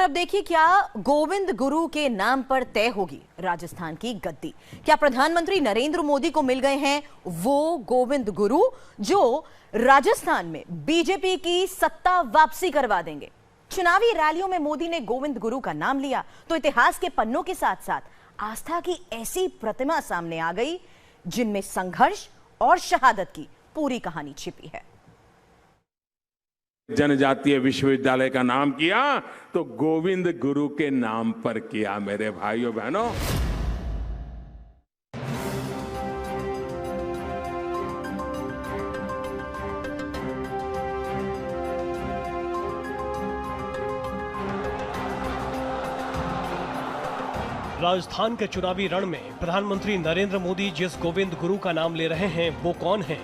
अब देखिए क्या गोविंद गुरु के नाम पर तय होगी राजस्थान की गद्दी। क्या प्रधानमंत्री नरेंद्र मोदी को मिल गए हैं वो गोविंद गुरु जो राजस्थान में बीजेपी की सत्ता वापसी करवा देंगे। चुनावी रैलियों में मोदी ने गोविंद गुरु का नाम लिया तो इतिहास के पन्नों के साथ साथ आस्था की ऐसी प्रतिमा सामने आ गई जिनमें संघर्ष और शहादत की पूरी कहानी छिपी है। जनजातीय विश्वविद्यालय का नाम किया तो गोविंद गुरु के नाम पर किया। मेरे भाइयों बहनों, राजस्थान के चुनावी रण में प्रधानमंत्री नरेंद्र मोदी जिस गोविंद गुरु का नाम ले रहे हैं वो कौन है?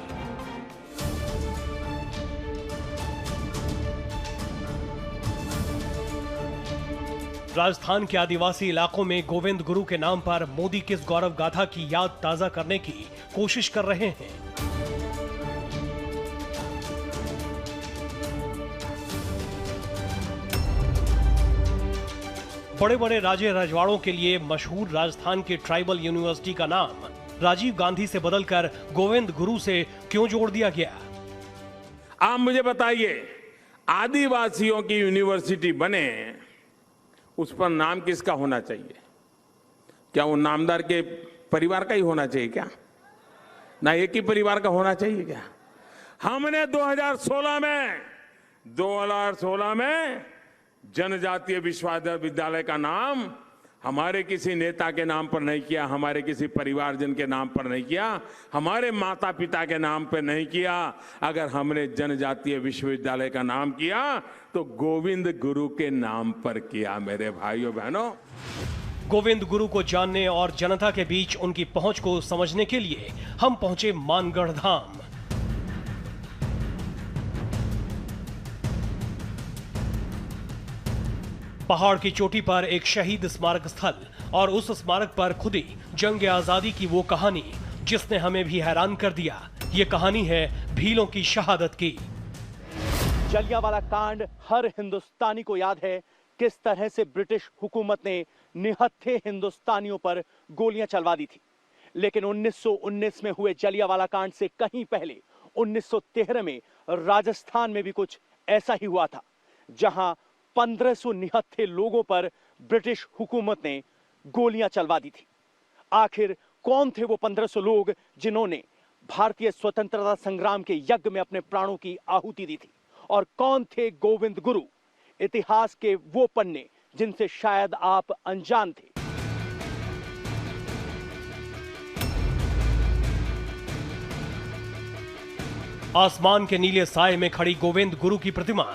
राजस्थान के आदिवासी इलाकों में गोविंद गुरु के नाम पर मोदी किस गौरव गाथा की याद ताजा करने की कोशिश कर रहे हैं? बड़े बड़े राजे रजवाड़ों के लिए मशहूर राजस्थान के ट्राइबल यूनिवर्सिटी का नाम राजीव गांधी से बदलकर गोविंद गुरु से क्यों जोड़ दिया गया? आप मुझे बताइए, आदिवासियों की यूनिवर्सिटी बने उस पर नाम किसका होना चाहिए? क्या वो नामदार के परिवार का ही होना चाहिए क्या? ना एक ही परिवार का होना चाहिए क्या? हमने 2016 में जनजातीय विश्वविद्यालय का नाम हमारे किसी नेता के नाम पर नहीं किया, हमारे किसी परिवारजन के नाम पर नहीं किया, हमारे माता पिता के नाम पर नहीं किया। अगर हमने जनजातीय विश्वविद्यालय का नाम किया तो गोविंद गुरु के नाम पर किया। मेरे भाइयों बहनों, गोविंद गुरु को जानने और जनता के बीच उनकी पहुंच को समझने के लिए हम पहुंचे मानगढ़ धाम। पहाड़ की चोटी पर एक शहीद स्मारक स्थल और उस स्मारक पर खुदी जंग आजादी की वो कहानी जिसने हमें भी हैरान कर दिया। ये कहानी है भीलों की शहादत की। जलियांवाला कांड हर हिंदुस्तानी को याद है, किस तरह से ब्रिटिश हुकूमत ने निहत्थे हिंदुस्तानियों पर गोलियां चलवा दी थी। लेकिन 1919 में हुए जलियांवाला कांड से कहीं पहले 1913 में राजस्थान में भी कुछ ऐसा ही हुआ था, जहां 1500 निहत्थे लोगों पर ब्रिटिश हुकूमत ने गोलियां चलवा दी थी। आखिर कौन थे वो 1500 लोग जिन्होंने भारतीय स्वतंत्रता संग्राम के यज्ञ में अपने प्राणों की आहुति दी थी? और कौन थे गोविंद गुरु, इतिहास के वो पन्ने जिनसे शायद आप अनजान थे? आसमान के नीले साए में खड़ी गोविंद गुरु की प्रतिमा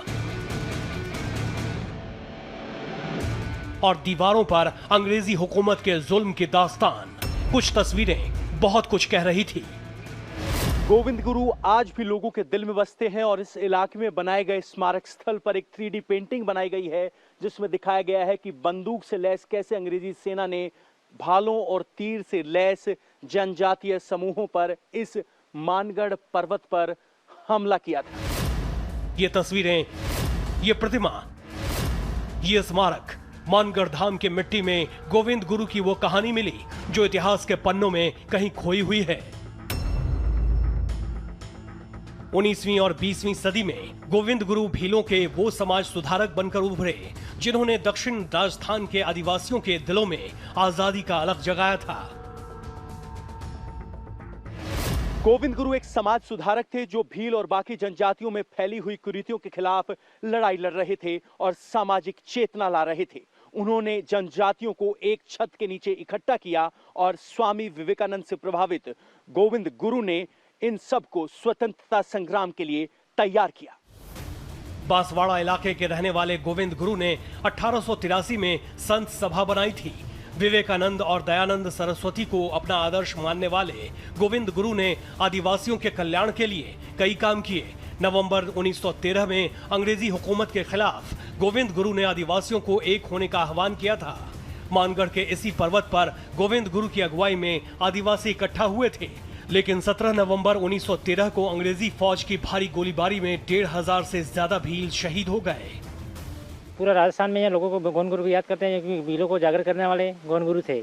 और दीवारों पर अंग्रेजी हुकूमत के जुल्म की दास्तान। कुछ तस्वीरें बहुत कुछ कह रही थी। गोविंद गुरु आज भी लोगों के दिल में बसते हैं और इस इलाके में बनाए गए स्मारक स्थल पर एक 3D पेंटिंग बनाई गई है जिसमें दिखाया गया है कि बंदूक से लैस कैसे अंग्रेजी सेना ने भालों और तीर से लैस जनजातीय समूहों पर इस मानगढ़ पर्वत पर हमला किया था। ये तस्वीरें, ये प्रतिमा, ये स्मारक, मानगढ़ धाम के मिट्टी में गोविंद गुरु की वो कहानी मिली जो इतिहास के पन्नों में कहीं खोई हुई है। 19वीं और 20वीं सदी में गोविंद गुरु भीलों के वो समाज सुधारक बनकर उभरे जिन्होंने दक्षिण राजस्थान के आदिवासियों के दिलों में आजादी का अलख जगाया था। गोविंद गुरु एक समाज सुधारक थे जो भील और बाकी जनजातियों में फैली हुई कुरीतियों के खिलाफ लड़ाई लड़ रहे थे और सामाजिक चेतना ला रहे थे। उन्होंने जनजातियों को एक छत के नीचे इकट्ठा किया और स्वामी विवेकानंद से प्रभावित गोविंद गुरु ने इन सब को स्वतंत्रता संग्राम के लिए तैयार किया। बांसवाड़ा इलाके के रहने वाले गोविंद गुरु ने 1883 में संत सभा बनाई थी। विवेकानंद और दयानंद सरस्वती को अपना आदर्श मानने वाले गोविंद गुरु ने आदिवासियों के कल्याण के लिए कई काम किए। नवंबर 1913 में अंग्रेजी हुकूमत के खिलाफ गोविंद गुरु ने आदिवासियों को एक होने का आह्वान किया था। मानगढ़ के इसी पर्वत पर गोविंद गुरु की अगुवाई में आदिवासी इकट्ठा हुए थे। लेकिन 17 नवंबर 1913 को अंग्रेजी फौज की भारी गोलीबारी में 1500 से ज्यादा भील शहीद हो गए। पूरा राजस्थान में यहाँ लोगों को गोविंद गुरु को याद करते हैं क्योंकि वीरों को जागर करने वाले गोविंद गुरु थे।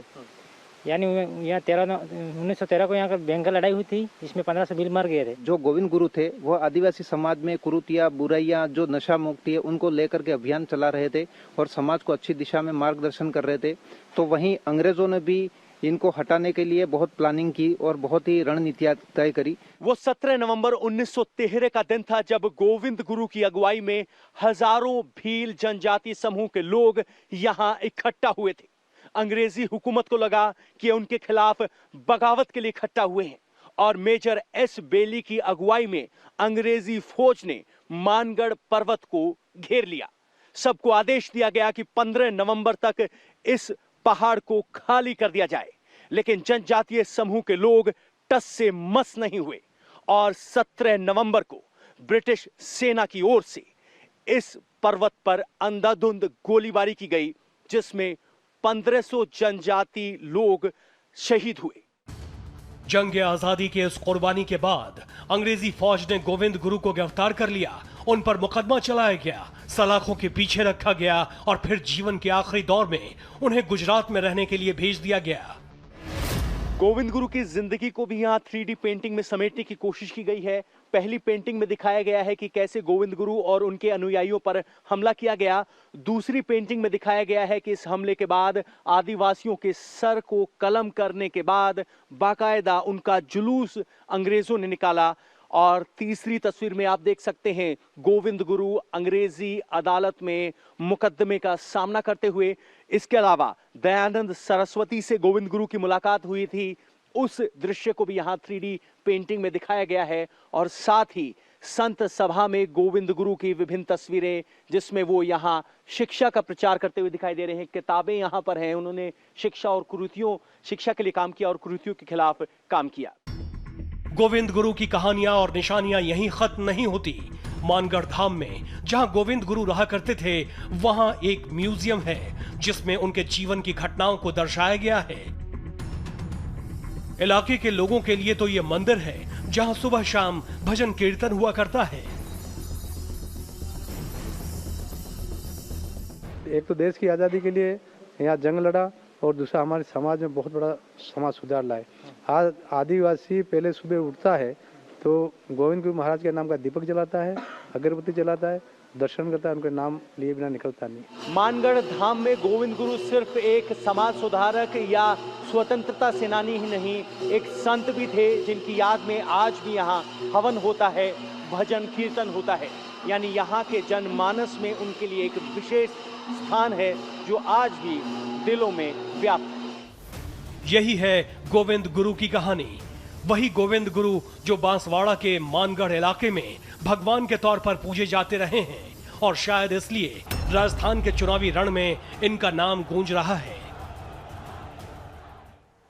यानी यहाँ 1913 को यहाँ पर भयंकर लड़ाई हुई थी, जिसमें 1500 वीर मर गए थे। जो गोविंद गुरु थे वो आदिवासी समाज में कुरीतियाँ, बुराइयाँ, जो नशा मुक्ति है उनको लेकर के अभियान चला रहे थे और समाज को अच्छी दिशा में मार्गदर्शन कर रहे थे। तो वहीं अंग्रेजों ने भी इनको हटाने के लिए बहुत प्लानिंग की और बहुत ही रणनीतियां तय करी। वो 17 नवंबर 1913 का दिन था जब गोविंद गुरु की अगुवाई में हजारों भील जनजाति समूह के लोग यहाँ इकट्ठा हुए थे। अंग्रेजी हुकूमत को लगा कि उनके खिलाफ बगावत के लिए इकट्ठा हुए हैं और मेजर एस बेली की अगुवाई में अंग्रेजी फौज ने मानगढ़ पर्वत को घेर लिया। सबको आदेश दिया गया कि 15 नवंबर तक इस पहाड़ को खाली कर दिया जाए, लेकिन जनजातीय समूह के लोग टस से मस नहीं हुए और 17 नवंबर को ब्रिटिश सेना की ओर से इस पर्वत पर अंधाधुंध गोलीबारी की गई, जिसमें 1500 जनजाति लोग शहीद हुए। जंग आजादी के इस कुर्बानी के बाद अंग्रेजी फौज ने गोविंद गुरु को गिरफ्तार कर लिया, उन पर मुकदमा चलाया गया, सलाखों के पीछे रखा गया और फिर जीवन के आखिरी दौर में उन्हें गुजरात में रहने के लिए भेज दिया गया। गोविंद गुरु की जिंदगी को भी यहाँ 3D पेंटिंग में समेटने की कोशिश की गई है। पहली पेंटिंग में दिखाया गया है कि कैसे गोविंद गुरु और उनके अनुयायियों पर हमला किया गया। दूसरी पेंटिंग में दिखाया गया है कि इस हमले के बाद आदिवासियों के सर को कलम करने के बाद बाकायदा उनका जुलूस अंग्रेजों ने निकाला। और तीसरी तस्वीर में आप देख सकते हैं गोविंद गुरु अंग्रेजी अदालत में मुकदमे का सामना करते हुए। इसके अलावा दयानंद सरस्वती से गोविंद गुरु की मुलाकात हुई थी, उस दृश्य को भी यहाँ 3D पेंटिंग में दिखाया गया है। और साथ ही संत सभा में गोविंद गुरु की विभिन्न तस्वीरें, जिसमें वो यहाँ शिक्षा का प्रचार करते हुए दिखाई दे रहे हैं। किताबें यहाँ पर हैं, उन्होंने शिक्षा और कुरीतियों, शिक्षा के लिए काम किया और कुरीतियों के खिलाफ काम किया। गोविंद गुरु की कहानियां और निशानियां यहीं खत्म नहीं होती। मानगढ़ धाम में जहां गोविंद गुरु रहा करते थे, वहां एक म्यूजियम है जिसमें उनके जीवन की घटनाओं को दर्शाया गया है। इलाके के लोगों के लिए तो यह मंदिर है जहां सुबह शाम भजन कीर्तन हुआ करता है। एक तो देश की आज़ादी के लिए यहाँ जंग लड़ा और दूसरा हमारे समाज में बहुत बड़ा समाज सुधार लाए। आज आदिवासी पहले सुबह उठता है तो गोविंद गुरु महाराज के नाम का दीपक जलाता है, अगरबत्ती जलाता है, दर्शन करता है, उनके नाम लिए बिना निकलता नहीं। मानगढ़ धाम में गोविंद गुरु सिर्फ एक समाज सुधारक या स्वतंत्रता सेनानी ही नहीं, एक संत भी थे जिनकी याद में आज भी यहाँ हवन होता है, भजन कीर्तन होता है। यानी यहाँ के जनमानस में उनके लिए एक विशेष स्थान है जो आज भी दिलों में व्याप्त है। यही है गोविंद गुरु की कहानी। वही गोविंद गुरु जो बांसवाड़ा के मानगढ़ इलाके में भगवान के तौर पर पूजे जाते रहे हैं और शायद इसलिए राजस्थान के चुनावी रण में इनका नाम गूंज रहा है।